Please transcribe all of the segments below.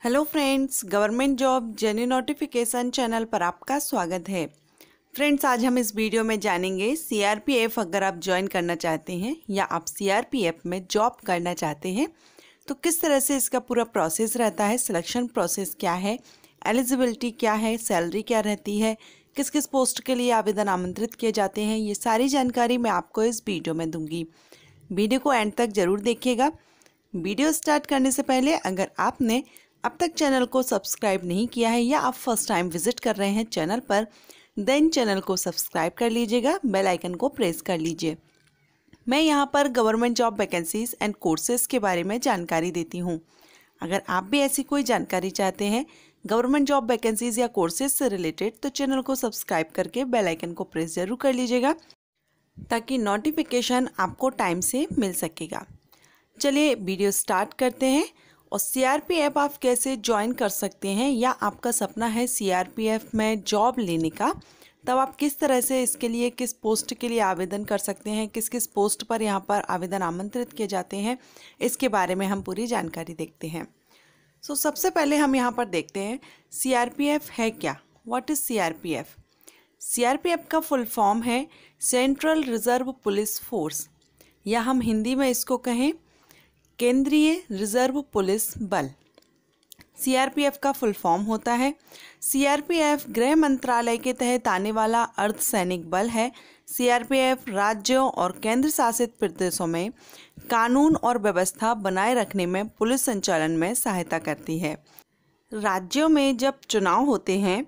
Hello friends, government job genuine notification channel पर आपका स्वागत है। फ्रेंड्स, आज हम इस वीडियो में जानेंगे सीआरपीएफ अगर आप ज्वाइन करना चाहते हैं या आप सीआरपीएफ में जॉब करना चाहते हैं तो किस तरह से इसका पूरा प्रोसेस रहता है, सिलेक्शन प्रोसेस क्या है, एलिजिबिलिटी क्या है, सैलरी क्या रहती है, किस किस पोस्ट के लिए आवेदन आमंत्रित किए जाते हैं, ये सारी जानकारी मैं आपको इस वीडियो में दूंगी। वीडियो को एंड तक ज़रूर देखिएगा। वीडियो स्टार्ट करने से पहले अगर आपने अब तक चैनल को सब्सक्राइब नहीं किया है या आप फर्स्ट टाइम विजिट कर रहे हैं चैनल पर, देन चैनल को सब्सक्राइब कर लीजिएगा, बेल आइकन को प्रेस कर लीजिए। मैं यहाँ पर government job vacancies and courses के बारे में जानकारी देती हूँ। अगर आप भी ऐसी कोई जानकारी चाहते हैं गवर्नमेंट जॉब वैकेंसीज या कोर्सेज से रिलेटेड तो चैनल को सब्सक्राइब करके बेल आइकन को प्रेस ज़रूर कर लीजिएगा ताकि नोटिफिकेशन आपको टाइम से मिल सकेगा। चलिए वीडियो स्टार्ट करते हैं। और सीआरपीएफ आप कैसे ज्वाइन कर सकते हैं या आपका सपना है सीआरपीएफ में जॉब लेने का, तब आप किस तरह से इसके लिए किस पोस्ट के लिए आवेदन कर सकते हैं, किस किस पोस्ट पर यहाँ पर आवेदन आमंत्रित किए जाते हैं, इसके बारे में हम पूरी जानकारी देखते हैं। सबसे पहले हम यहाँ पर देखते हैं सीआरपीएफ है क्या। What is CRPF? सीआरपीएफ का फुल फॉर्म है सेंट्रल रिजर्व पुलिस फोर्स, या हम हिंदी में इसको कहें केंद्रीय रिजर्व पुलिस बल। सीआरपीएफ का फुल फॉर्म होता है। सीआरपीएफ गृह मंत्रालय के तहत आने वाला अर्धसैनिक बल है। सीआरपीएफ राज्यों और केंद्र शासित प्रदेशों में कानून और व्यवस्था बनाए रखने में पुलिस संचालन में सहायता करती है। राज्यों में जब चुनाव होते हैं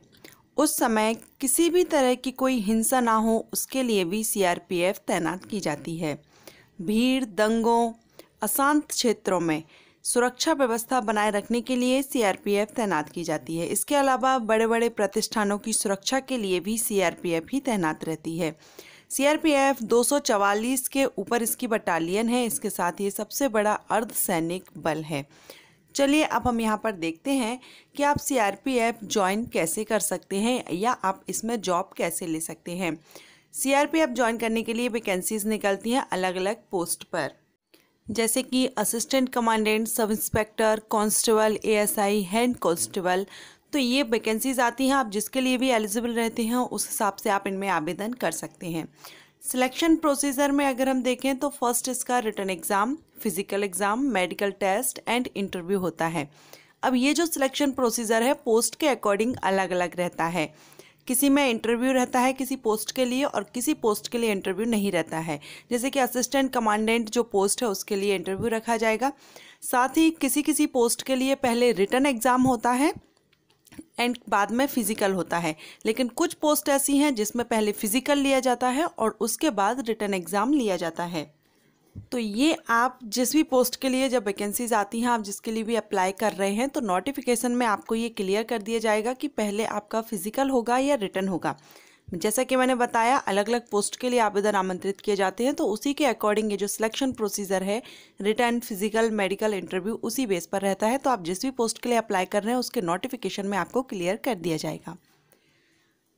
उस समय किसी भी तरह की कोई हिंसा ना हो उसके लिए भी सीआरपीएफ तैनात की जाती है। भीड़, दंगों, अशांत क्षेत्रों में सुरक्षा व्यवस्था बनाए रखने के लिए सीआरपीएफ तैनात की जाती है। इसके अलावा बड़े बड़े प्रतिष्ठानों की सुरक्षा के लिए भी सीआरपीएफ ही तैनात रहती है। सीआरपीएफ 244 के ऊपर इसकी बटालियन है। इसके साथ ये सबसे बड़ा अर्धसैनिक बल है। चलिए अब हम यहाँ पर देखते हैं कि आप सीआरपीएफ ज्वाइन कैसे कर सकते हैं या आप इसमें जॉब कैसे ले सकते हैं। सीआरपीएफ ज्वाइन करने के लिए वैकेंसीज निकलती हैं अलग अलग पोस्ट पर, जैसे कि assistant commandant, sub inspector, constable, ASI, head constable. तो ये वैकेंसीज आती हैं। आप जिसके लिए भी एलिजिबल रहते हैं उस हिसाब से आप इनमें आवेदन कर सकते हैं। सिलेक्शन प्रोसीजर में अगर हम देखें तो फर्स्ट इसका written exam, physical exam, medical test and interview होता है। अब ये जो सिलेक्शन प्रोसीजर है पोस्ट के अकॉर्डिंग अलग अलग रहता है। किसी में इंटरव्यू रहता है किसी पोस्ट के लिए और किसी पोस्ट के लिए इंटरव्यू नहीं रहता है। जैसे कि असिस्टेंट कमांडेंट जो पोस्ट है उसके लिए इंटरव्यू रखा जाएगा। साथ ही किसी किसी पोस्ट के लिए पहले रिटन एग्ज़ाम होता है एंड बाद में फिजिकल होता है। लेकिन कुछ पोस्ट ऐसी हैं जिसमें पहले फिजिकल लिया जाता है और उसके बाद रिटन एग्ज़ाम लिया जाता है। तो ये आप जिस भी पोस्ट के लिए जब वैकेंसीज आती हैं, आप जिसके लिए भी अप्लाई कर रहे हैं तो नोटिफिकेशन में आपको ये क्लियर कर दिया जाएगा कि पहले आपका फिजिकल होगा या रिटन होगा। जैसा कि मैंने बताया अलग अलग पोस्ट के लिए आवेदन आमंत्रित किए जाते हैं, तो उसी के अकॉर्डिंग ये जो सिलेक्शन प्रोसीजर है रिटन, फिजिकल, मेडिकल, इंटरव्यू उसी बेस पर रहता है। तो आप जिस भी पोस्ट के लिए अप्लाई कर रहे हैं उसके नोटिफिकेशन में आपको क्लियर कर दिया जाएगा।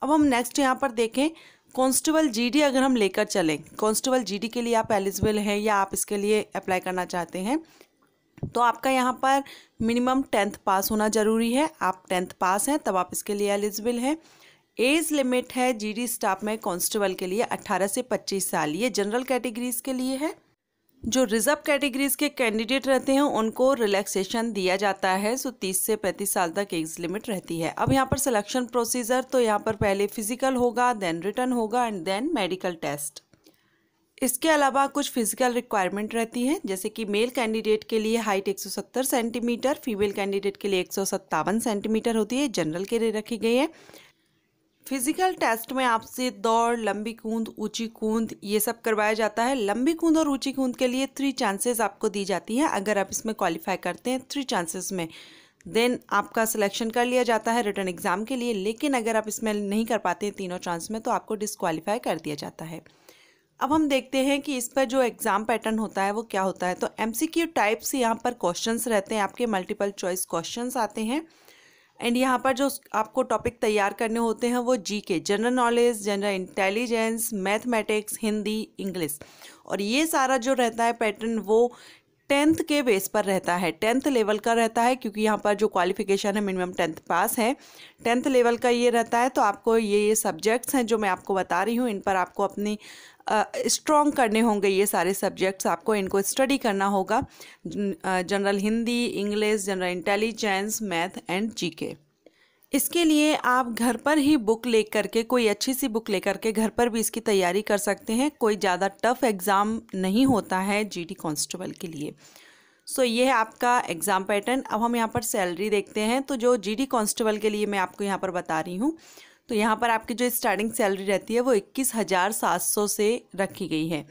अब हम नेक्स्ट यहाँ पर देखें कांस्टेबल जीडी। अगर हम लेकर चलें कांस्टेबल जीडी के लिए आप एलिजिबल हैं या आप इसके लिए अप्लाई करना चाहते हैं तो आपका यहाँ पर मिनिमम 10th पास होना ज़रूरी है। आप 10th पास हैं तब आप इसके लिए एलिजिबल हैं। एज लिमिट है जीडी स्टाफ में कांस्टेबल के लिए 18 से 25 साल। ये जनरल कैटेगरीज के लिए है। जो रिजर्व कैटेगरीज के कैंडिडेट रहते हैं उनको रिलैक्सेशन दिया जाता है। 30 से 35 साल तक एज लिमिट रहती है। अब यहाँ पर सिलेक्शन प्रोसीजर तो यहाँ पर पहले फिजिकल होगा, देन रिटन होगा एंड देन मेडिकल टेस्ट। इसके अलावा कुछ फिजिकल रिक्वायरमेंट रहती है, जैसे कि मेल कैंडिडेट के लिए हाइट 170 सेंटीमीटर, फीमेल कैंडिडेट के लिए 157 सेंटीमीटर होती है, जनरल के लिए रखी गई है। फिजिकल टेस्ट में आपसे दौड़, लंबी कूद, ऊंची कूद ये सब करवाया जाता है। लंबी कूद और ऊंची कूद के लिए 3 चांसेस आपको दी जाती हैं। अगर आप इसमें क्वालिफाई करते हैं 3 चांसेस में, देन आपका सिलेक्शन कर लिया जाता है रिटन एग्ज़ाम के लिए। लेकिन अगर आप इसमें नहीं कर पाते हैं तीनों चांस में तो आपको डिस्क्वालीफाई कर दिया जाता है। अब हम देखते हैं कि इस पर जो एग्ज़ाम पैटर्न होता है वो क्या होता है। तो MCQ टाइप्स यहाँ पर क्वेश्चंस रहते हैं, आपके मल्टीपल चॉइस क्वेश्चंस आते हैं एंड यहाँ पर जो आपको टॉपिक तैयार करने होते हैं वो GK, general knowledge, general intelligence, mathematics, Hindi, English. और ये सारा जो रहता है पैटर्न वो 10th के बेस पर रहता है, 10th लेवल का रहता है, क्योंकि यहाँ पर जो क्वालिफिकेशन है मिनिमम 10th पास है, 10th लेवल का ये रहता है। तो आपको ये सब्जेक्ट्स हैं जो मैं आपको बता रही हूँ, इन पर आपको अपनी स्ट्रॉन्ग करने होंगे। ये सारे सब्जेक्ट्स आपको इनको स्टडी करना होगा, general Hindi, English, general intelligence, math and GK. इसके लिए आप घर पर ही बुक लेकर के, कोई अच्छी सी बुक लेकर के घर पर भी इसकी तैयारी कर सकते हैं। कोई ज़्यादा टफ एग्ज़ाम नहीं होता है जीडी कांस्टेबल के लिए। सो ये है आपका एग्ज़ाम पैटर्न। अब हम यहाँ पर सैलरी देखते हैं। तो जो जीडी कांस्टेबल के लिए मैं आपको यहाँ पर बता रही हूँ, तो यहाँ पर आपकी जो स्टार्टिंग सैलरी रहती है वो 21,700 से रखी गई है।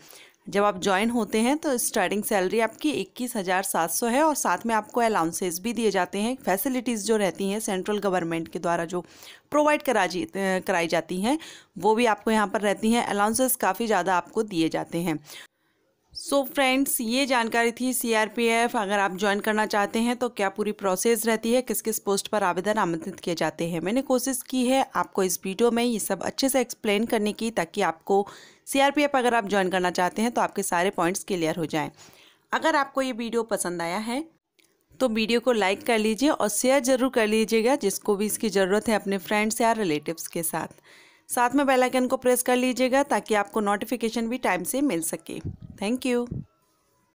जब आप ज्वाइन होते हैं तो स्टार्टिंग सैलरी आपकी 21,700 है, और साथ में आपको अलाउंसेस भी दिए जाते हैं। फैसिलिटीज़ जो रहती हैं सेंट्रल गवर्नमेंट के द्वारा जो प्रोवाइड कराई जाती हैं वो भी आपको यहाँ पर रहती हैं। अलाउंसेस काफ़ी ज़्यादा आपको दिए जाते हैं। सो फ्रेंड्स, ये जानकारी थी सीआरपीएफ अगर आप ज्वाइन करना चाहते हैं तो क्या पूरी प्रोसेस रहती है, किस किस पोस्ट पर आवेदन आमंत्रित किए जाते हैं। मैंने कोशिश की है आपको इस वीडियो में ये सब अच्छे से एक्सप्लेन करने की, ताकि आपको सीआरपीएफ अगर आप ज्वाइन करना चाहते हैं तो आपके सारे पॉइंट्स क्लियर हो जाएं। अगर आपको ये वीडियो पसंद आया है तो वीडियो को लाइक कर लीजिए और शेयर ज़रूर कर लीजिएगा, जिसको भी इसकी ज़रूरत है अपने फ्रेंड्स या रिलेटिव्स के साथ में बेल आइकन को प्रेस कर लीजिएगा ताकि आपको नोटिफिकेशन भी टाइम से मिल सके। Thank you.